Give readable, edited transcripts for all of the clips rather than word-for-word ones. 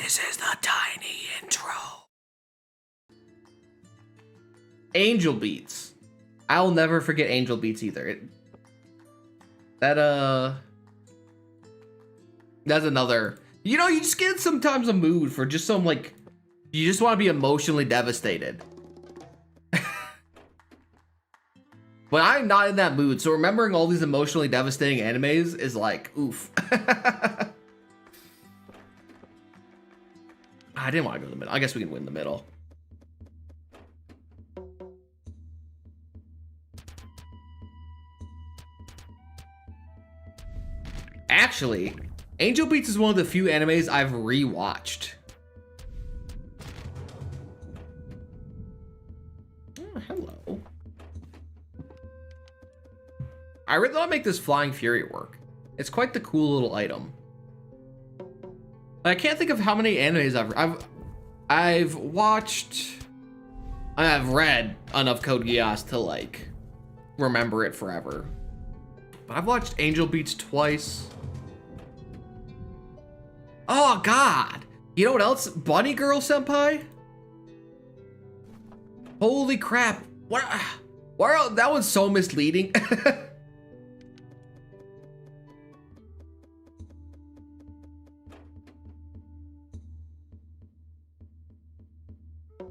This is the tiny intro. Angel Beats. I'll never forget Angel Beats either. That's another. You know, you just get sometimes a mood for just some, like, you just want to be emotionally devastated. But I'm not in that mood, so remembering all these emotionally devastating animes is like, oof. I didn't want to go to the middle. I guess we can win the middle. Actually, Angel Beats is one of the few animes I've rewatched. Oh, hello. I really want to make this Flying Fury work. It's quite the cool little item. I can't think of how many animes I've watched. I've read enough Code Geass to like remember it forever. But I've watched Angel Beats twice. Oh God! You know what else? Bunny Girl Senpai. Holy crap! What? Why? That one's so misleading.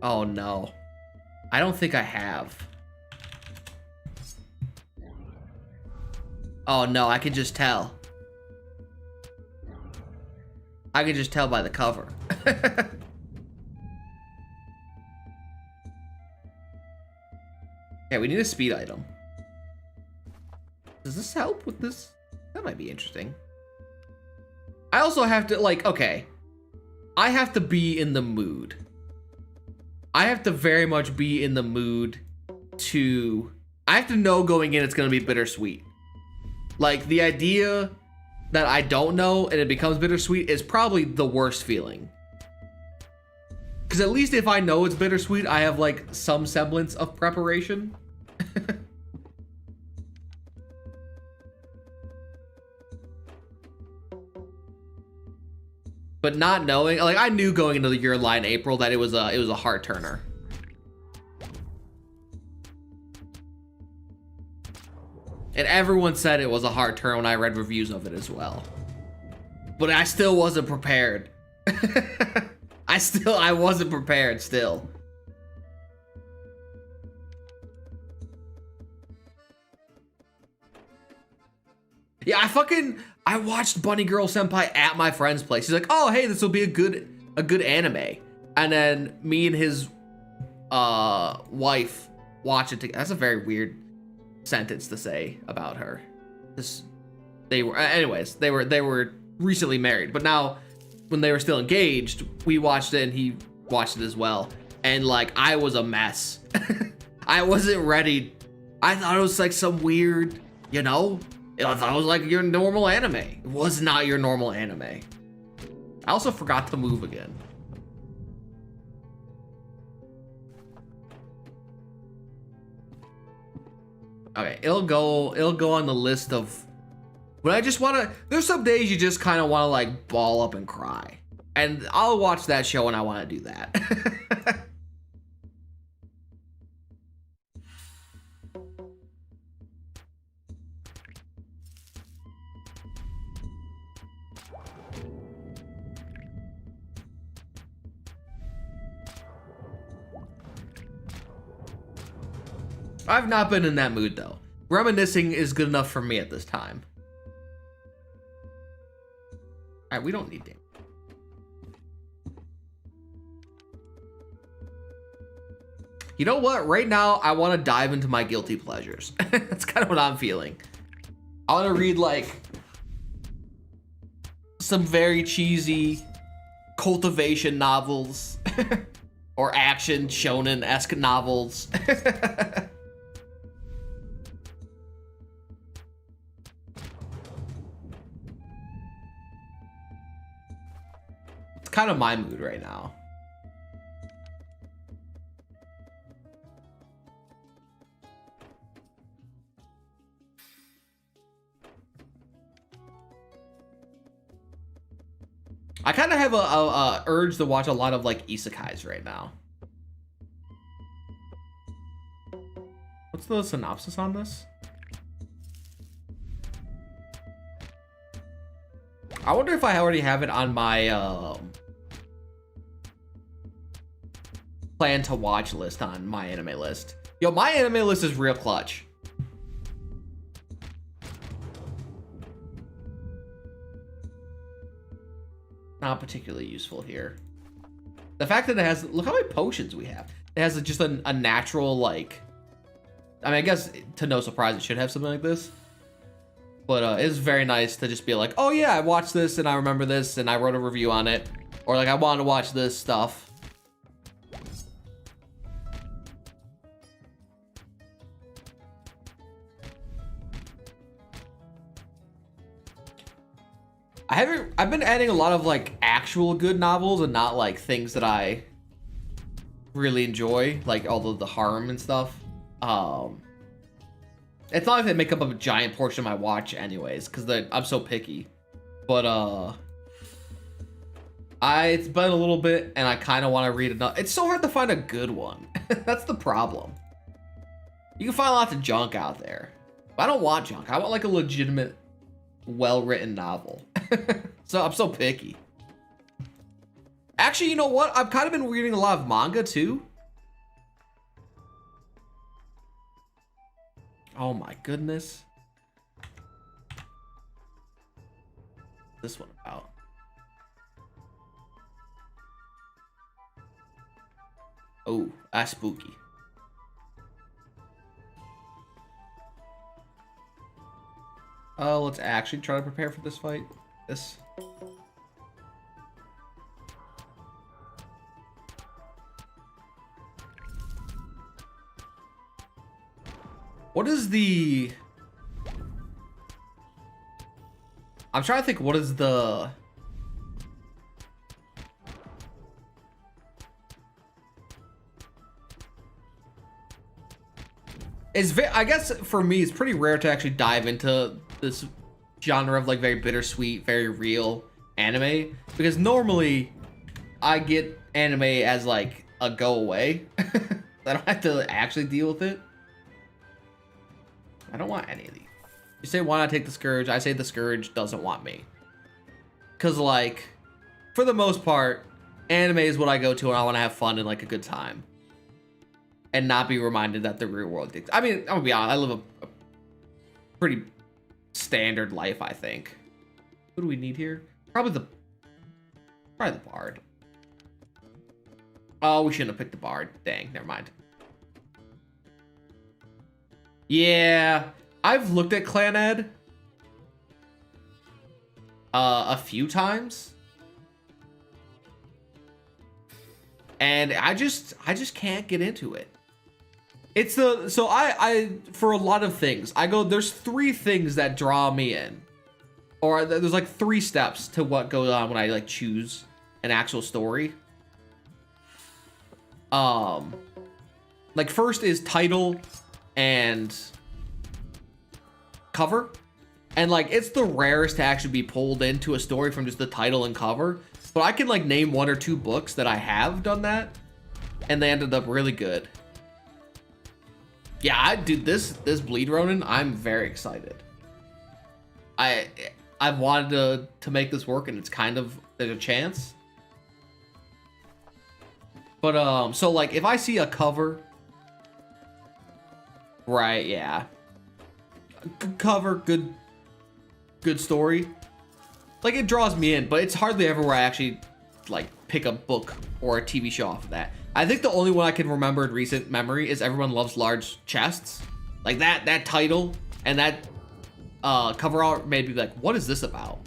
Oh no. I don't think I have. Oh no, I can just tell. I can just tell by the cover. Yeah, we need a speed item. Does this help with this? That might be interesting. I also have to, like, okay. I have to be in the mood. I have to very much be in the mood to... I have to know going in it's going to be bittersweet. Like, the idea that I don't know and it becomes bittersweet is probably the worst feeling. Because at least if I know it's bittersweet, I have, like, some semblance of preparation. But not knowing, like, I knew going into the Your Lie in April that it was a heart turner. And everyone said it was a heart turner when I read reviews of it as well. But I still wasn't prepared. I wasn't prepared still. Yeah, I watched Bunny Girl Senpai at my friend's place. He's like, oh, hey, this will be a good anime. And then me and his wife watch it together. That's a very weird sentence to say about her. They were recently married, but now when they were still engaged, we watched it and he watched it as well. And like, I was a mess. I wasn't ready. I thought it was like some weird, you know, I thought it was like your normal anime. It was not your normal anime. I also forgot to move again. Okay, it'll go on the list of when I just want to, there's some days you just kind of want to like ball up and cry. And I'll watch that show when I want to do that. I've not been in that mood though. Reminiscing is good enough for me at this time. Alright, we don't need damage. You know what? Right now, I want to dive into my guilty pleasures. That's kind of what I'm feeling. I want to read like some very cheesy cultivation novels or action shonen-esque novels. Kind of my mood right now. I kind of have a urge to watch a lot of like isekais right now. What's the synopsis on this? I wonder if I already have it on my plan to watch list on my anime list. Yo, my anime list is real clutch. Not particularly useful here. The fact that it has, look how many potions we have. It has just a natural, like, I mean, I guess to no surprise it should have something like this. But it's very nice to just be like, oh yeah, I watched this and I remember this and I wrote a review on it. Or like, I wanted to watch this stuff. I've been adding a lot of like actual good novels and not like things that I really enjoy, like all the harm and stuff. It's not like they make up a giant portion of my watch anyways, because I'm so picky. But it's been a little bit and I kind of want to read enough. It's so hard to find a good one. That's the problem. You can find lots of junk out there. But I don't want junk. I want like a legitimate, well-written novel. So I'm so picky. Actually, you know what? I've kind of been reading a lot of manga too. Oh my goodness. What's this one about? Oh, that's spooky. Let's actually try to prepare for this fight. This. What is the... I'm trying to think, what is the... I guess for me, it's pretty rare to actually dive into this genre of like very bittersweet, very real anime, because normally I get anime as like a go away. I don't have to actually deal with it. I don't want any of these. You say why not take the Scourge? I say the Scourge doesn't want me. Cause like, for the most part, anime is what I go to when I want to have fun and like a good time. And not be reminded that the real world dictates. I mean, I'm gonna be honest, I live a pretty standard life, I think. What do we need here? Probably the Bard. Oh, we shouldn't have picked the Bard. Dang, never mind. Yeah, I've looked at Clan Ed a few times. And I just can't get into it. It's so I for a lot of things, I go, there's 3 things that draw me in. Or there's like 3 steps to what goes on when I like choose an actual story. Like first is title and cover. And like it's the rarest to actually be pulled into a story from just the title and cover. But I can like name 1 or 2 books that I have done that, and they ended up really good. Yeah, dude, this Bleed Ronin, I'm very excited. I've wanted to make this work, and it's kind of, there's a chance. But so like if I see a cover, right? Yeah, cover, good story. Like it draws me in, but it's hardly ever where I actually like pick a book or a TV show off of that. I think the only one I can remember in recent memory is Everyone Loves Large Chests. Like that title and that cover art made me like, what is this about?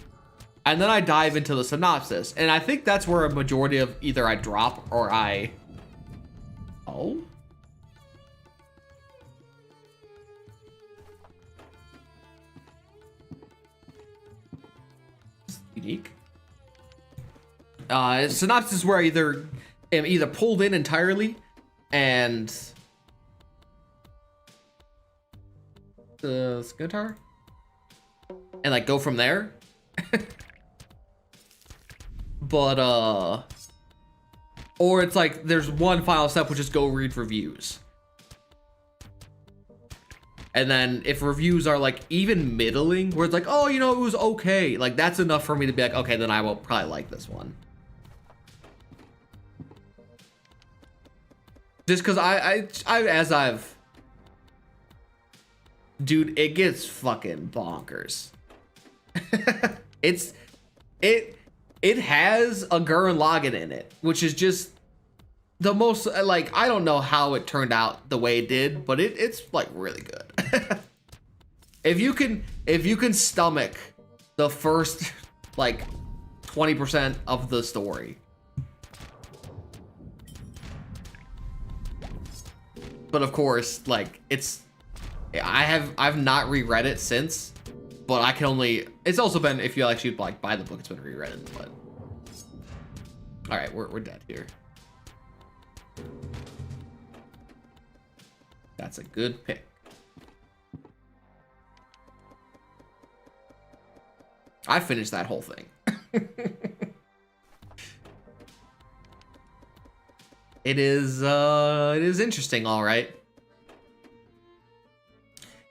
And then I dive into the synopsis, and I think that's where a majority of either I drop or I... Oh? Unique. Synopsis is where I am either pulled in entirely and the guitar and like go from there. But or it's like there's one final step, which is go read reviews. And then if reviews are like even middling, where it's like, oh, you know, it was okay, like that's enough for me to be like, okay, then I will probably like this one. Just because dude, it gets fucking bonkers. It has a Gurren Lagann in it, which is just the most, like, I don't know how it turned out the way it did, but it's like really good. If you can stomach the first like 20% of the story. But of course, like I've not reread it since, but I can only, it's also been, if you actually like buy the book, it's been reread, but all right, we're dead here. That's a good pick. I finished that whole thing. It is interesting, all right.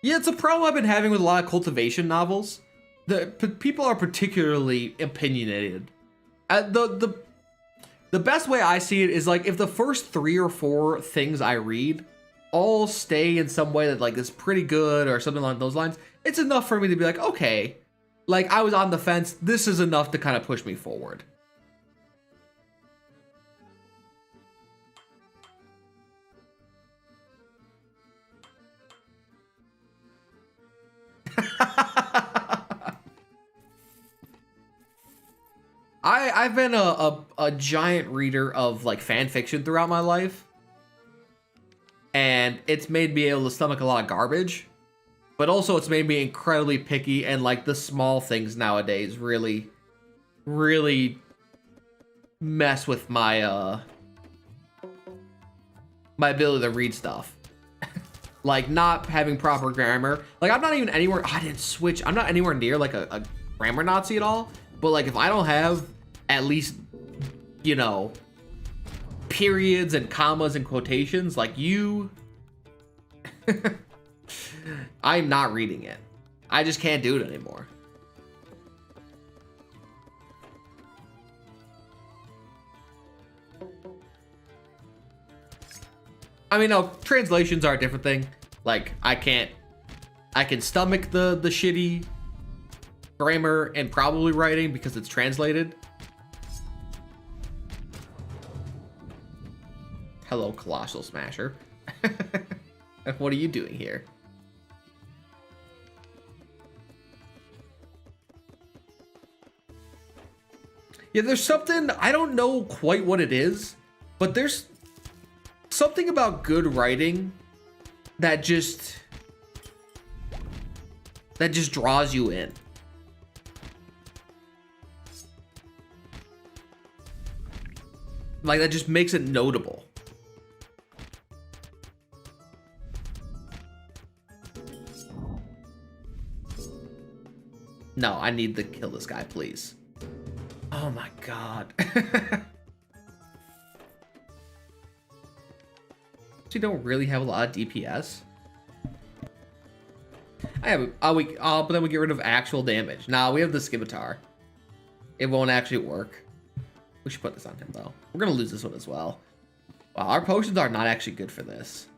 Yeah, it's a problem I've been having with a lot of cultivation novels. People are particularly opinionated. The best way I see it is like if the first 3 or 4 things I read all stay in some way that like is pretty good or something along those lines, it's enough for me to be like, okay, like I was on the fence. This is enough to kind of push me forward. I've been a giant reader of like fan fiction throughout my life, and it's made me able to stomach a lot of garbage, but also it's made me incredibly picky, and like the small things nowadays really mess with my my ability to read stuff. Like not having proper grammar. Like I'm not even anywhere, I didn't switch, I'm not anywhere near like a grammar Nazi at all, but like if I don't have at least, you know, periods and commas and quotations, like you, I'm not reading it. I just can't do it anymore. I mean, no, translations are a different thing. Like I can stomach the shitty grammar and probably writing because it's translated. Hello, Colossal Smasher. What are you doing here? Yeah, there's something, I don't know quite what it is, but there's something about good writing that just draws you in. Like that just makes it notable. No, I need to kill this guy, please. Oh my god. You don't really have a lot of DPS. I have, but then we get rid of actual damage. Nah, we have the scimitar. It won't actually work. We should put this on him though. We're gonna lose this one as well. Wow, our potions are not actually good for this.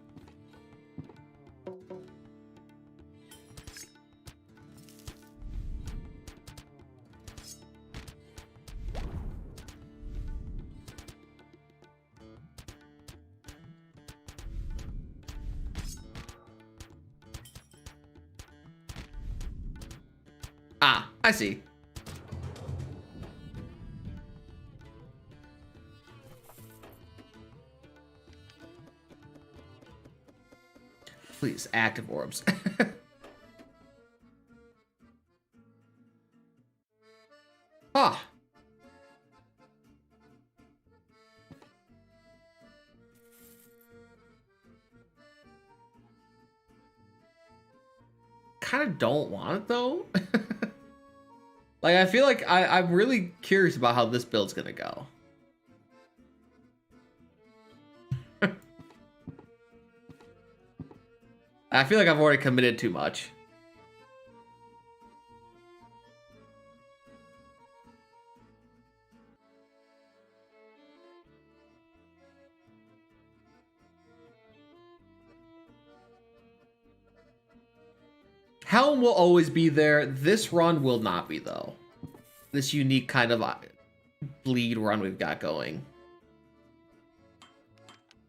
Ah, I see. Please, active orbs. Ah. Kind of don't want it though. Like, I feel like I'm really curious about how this build's gonna go. I feel like I've already committed too much. Helm will always be there. This run will not be, though. This unique kind of bleed run we've got going.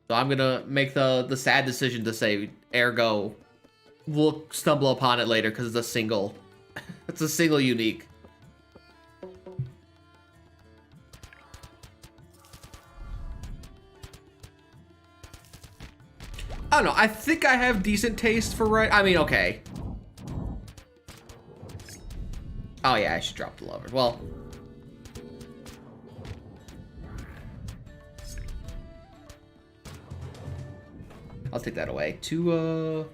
So I'm gonna make the sad decision to say, ergo, we'll stumble upon it later because it's a single. It's a single unique. I don't know. I think I have decent taste for right. I mean, okay. Oh yeah, I should drop the lover. Well, I'll take that away. To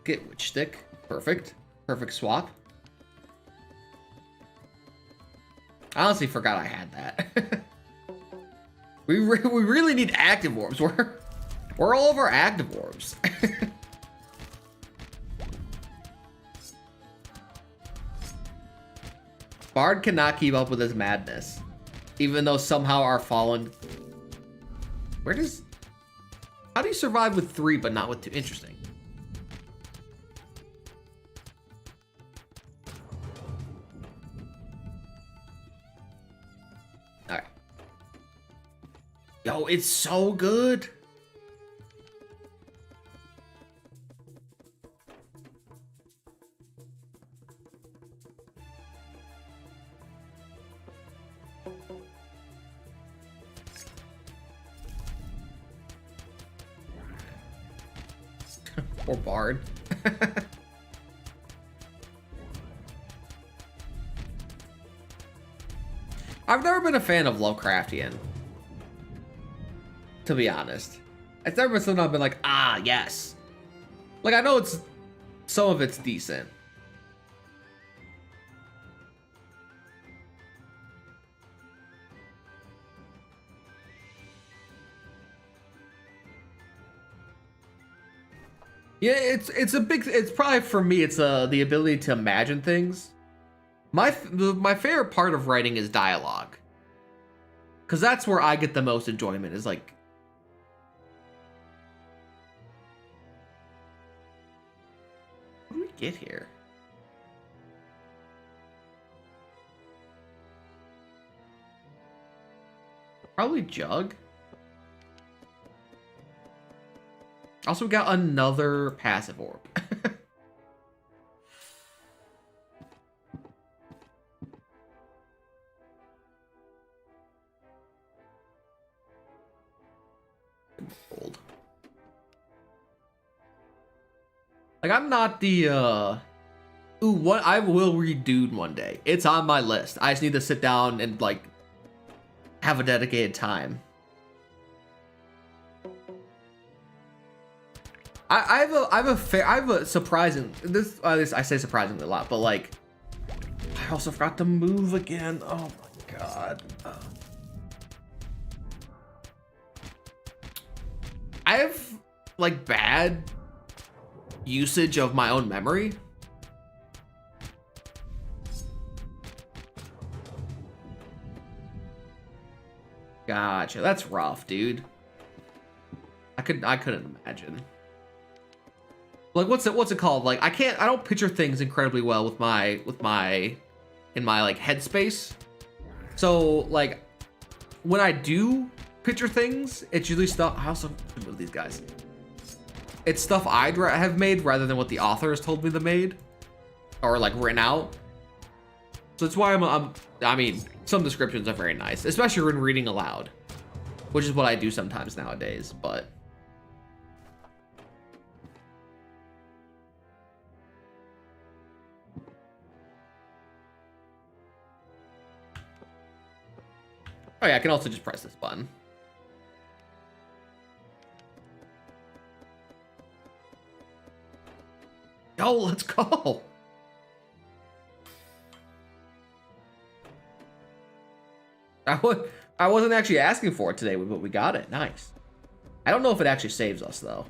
get witch stick. Perfect. Perfect swap. I honestly forgot I had that. we really need active orbs. We're all over active orbs. Bard cannot keep up with his madness, even though somehow our fallen. How do you survive with 3 but not with 2? Interesting. All right. Yo, it's so good. Or Bard. I've never been a fan of Lovecraftian, to be honest. It's never been something I've been like, ah, yes. Like, I know some of it's decent. Yeah, it's probably for me, it's the ability to imagine things. My favorite part of writing is dialogue. Cause that's where I get the most enjoyment, is like, what do we get here? Probably Jug. Also, we got another passive orb. Gold. Like, I'm not the, Ooh, what? I will read Dune one day. It's on my list. I just need to sit down and, like, have a dedicated time. I have a surprising, this, at least I say surprisingly a lot, but like, I also forgot to move again. Oh my god. I have like bad usage of my own memory. Gotcha. That's rough, dude. I couldn't imagine. Like, what's it called? Like, I don't picture things incredibly well with my in my like headspace. So like, when I do picture things, it's usually stuff. I also with these guys. It's stuff I'd have made rather than what the author has told me they made, or like written out. So that's why I mean, some descriptions are very nice, especially when reading aloud, which is what I do sometimes nowadays. But oh yeah, I can also just press this button. Yo, let's go. I wasn't actually asking for it today, but we got it. Nice. I don't know if it actually saves us though.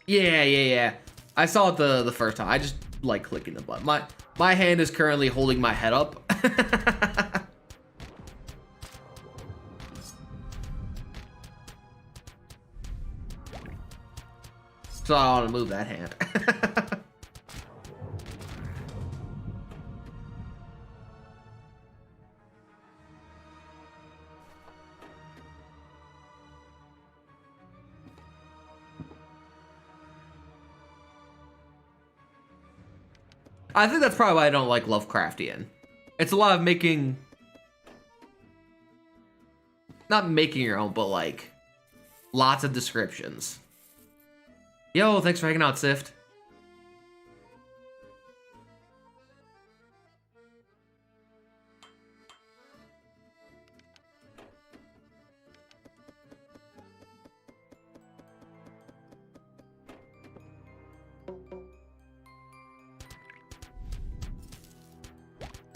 Yeah. I saw it the first time. I just like clicking the button. My hand is currently holding my head up. So I don't want to move that hand. I think that's probably why I don't like Lovecraftian. It's a lot of making... Not making your own, but like... Lots of descriptions. Yo, thanks for hanging out, Sift.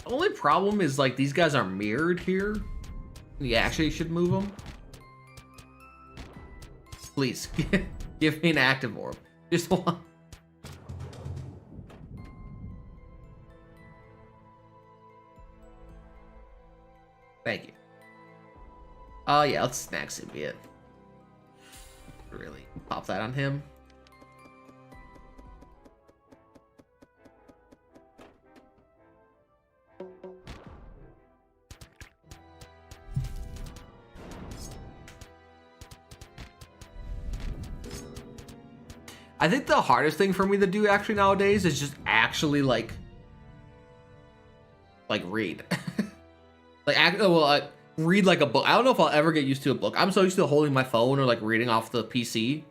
The only problem is, like, these guys are mirrored here. You actually should move them. Please, give me an active orb. Just one. Thank you. Oh, yeah, let's snack symbiote. Really pop that on him. I think the hardest thing for me to do actually nowadays is just actually like read. Read like a book. I don't know if I'll ever get used to a book. I'm so used to holding my phone or like reading off the PC.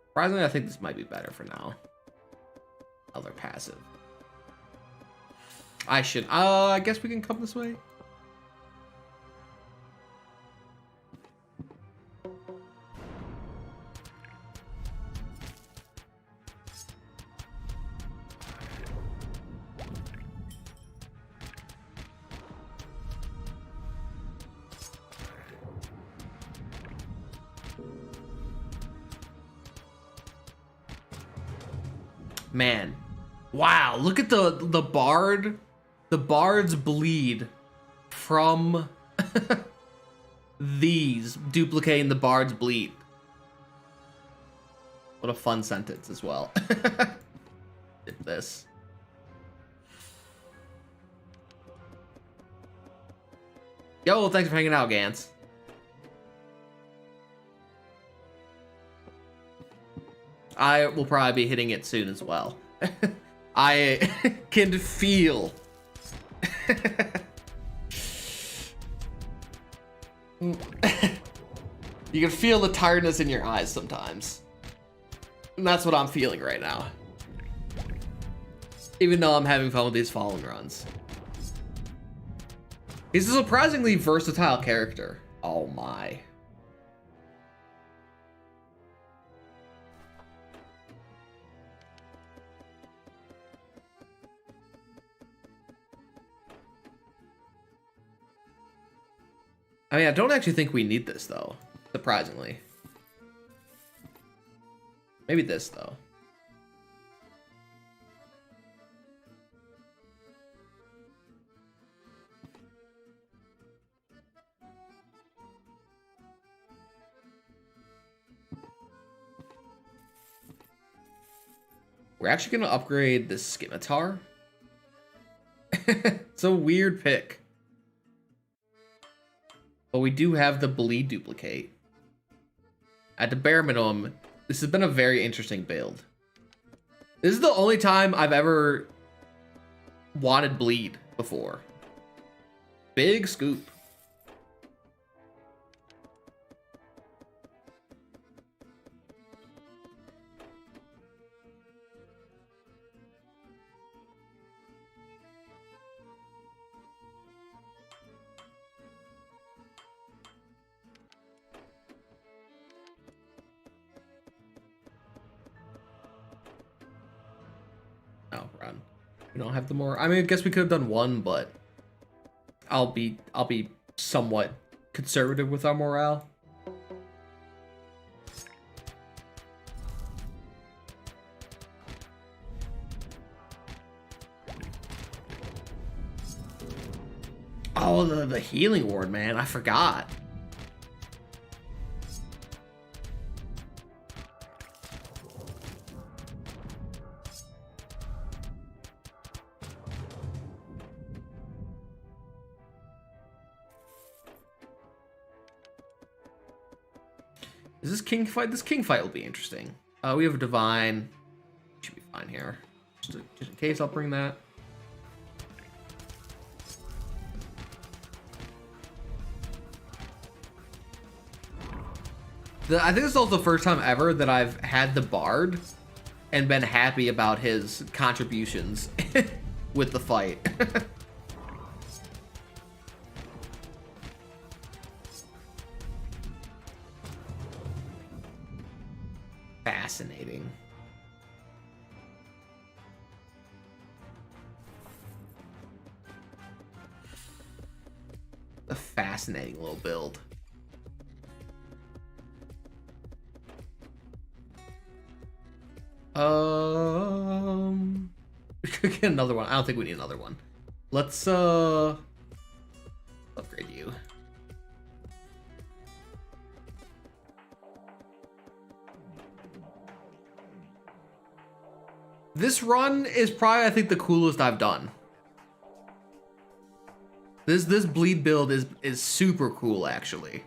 Surprisingly, I think this might be better for now. Other passive. I guess we can come this way. Man. Wow, look at the bard. The bards bleed from these duplicating the bards bleed. What a fun sentence as well. Did this. Yo, thanks for hanging out, Gantz. I will probably be hitting it soon as well. I can feel. You can feel the tiredness in your eyes sometimes. And that's what I'm feeling right now. Even though I'm having fun with these fallen runs. He's a surprisingly versatile character. Oh my. I mean, I don't actually think we need this, though. Surprisingly. Maybe this, though. We're actually going to upgrade this scimitar. It's a weird pick. But we do have the bleed duplicate. At the bare minimum, this has been a very interesting build. This is the only time I've ever wanted bleed before. Big scoop. No, run. We don't have the more. I mean, I guess we could have done one, but I'll be somewhat conservative with our morale. Oh, the healing ward, man. I forgot. Is this king fight? This king fight will be interesting. We have a divine. Should be fine here. Just in case, I'll bring that. I think this is also the first time ever that I've had the Bard and been happy about his contributions with the fight. Fascinating. A fascinating little build. We could get another one. I don't think we need another one. Let's upgrade you. This run is probably, I think, the coolest I've done. This bleed build is super cool, actually.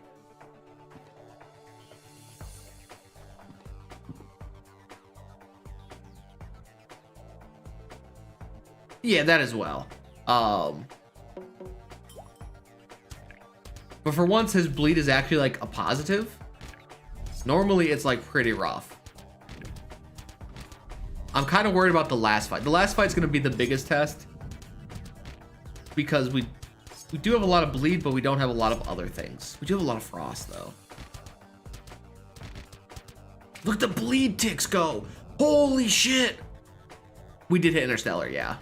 Yeah, that as well. But for once, his bleed is actually like a positive. Normally, it's like pretty rough. I'm kind of worried about the last fight. The last fight's going to be the biggest test because we do have a lot of bleed, but we don't have a lot of other things. We do have a lot of frost, though. Look at the bleed ticks go. Holy shit. We did hit Interstellar, yeah.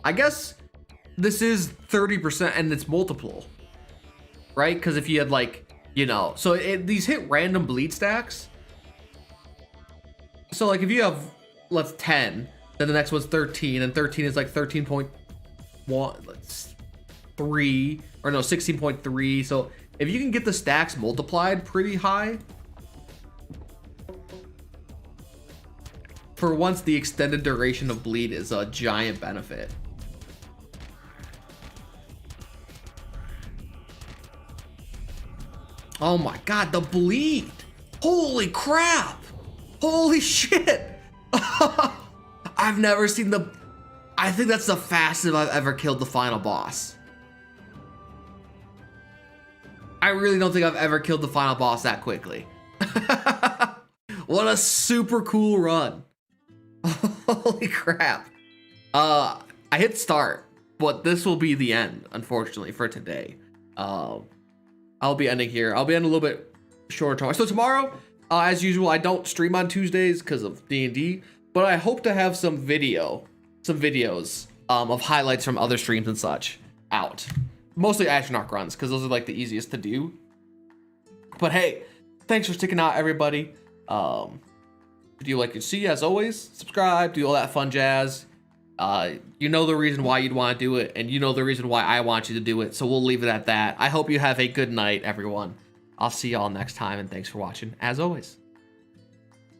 I guess this is 30% and it's multiple, right? Because if you had like, you know, so these hit random bleed stacks. So like if you have, let's 10, then the next one's 13, and 13 is like 13.1, let's 3, or no, 16.3. So if you can get the stacks multiplied pretty high, for once the extended duration of bleed is a giant benefit. Oh my god, the bleed! Holy crap! Holy shit! I've never seen the... I think that's the fastest I've ever killed the final boss. I really don't think I've ever killed the final boss that quickly. What a super cool run. Holy crap. I hit start, but this will be the end, unfortunately, for today. I'll be ending here. I'll be ending a little bit shorter tomorrow. So tomorrow, as usual, I don't stream on Tuesdays because of D&D, but I hope to have some videos of highlights from other streams and such out. Mostly Astronarch runs because those are like the easiest to do. But hey, thanks for sticking out, everybody. If you like to see, as always, subscribe, do all that fun jazz. You know the reason why you'd want to do it, and you know the reason why I want you to do it, so we'll leave it at that. I hope you have a good night, everyone. I'll see y'all next time, and thanks for watching, as always.